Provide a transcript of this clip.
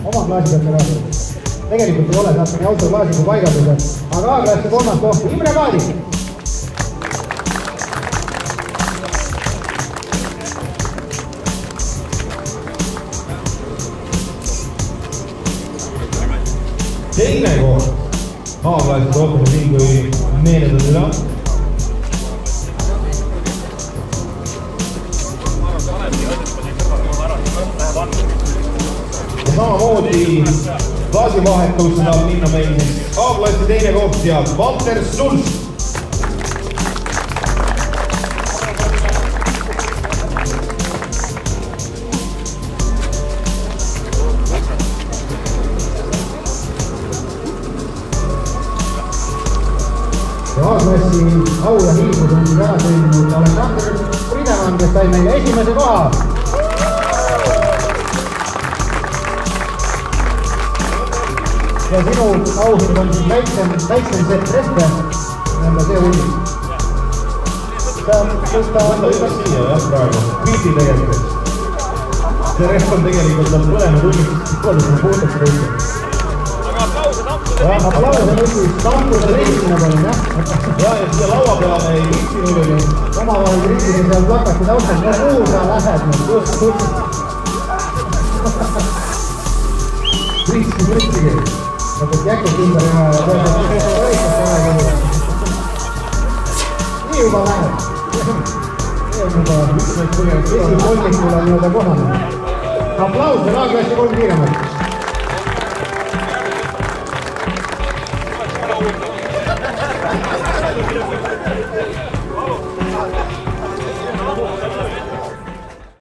oma klaasi pealt ära. Tegelikult ei ole, saate nii autoklaasi kui paigaldada. Aga A-klassi kolmas koht Imre Paadi. Teine koht A-klassi tootuse nii kui meeletõnd üle. Ja samamoodi klaasivahetusse saab minna meil A-klassi teine koht ja Valter Sulst. A-klassi au ja hiilgus on siis ära sõlminud Alexander Fridemann, kes sai meile esimese koha. Ja sinu auhind on siis väiksem Sepp Respe, nõnda see hullis. Võta siia jah praegu, pildi tegelikult. See Resp on tegelikult on põlenud unnistust, kolmine puutakse kõik. Aplause mõttis tampuse reisina palun, jah? Ja siia laua peale me ei viitsinud oli. Omavahel kriisini seal plakati taustas, no kuhu sa lähed? Kriisi mõttigi. Võtad jäkut ümber ja võrikast aega. Nii juba lähed. See on juba esimollikul on nii-öelda kohane. Aplause A-klassi 3 kiiremalt. Bravo!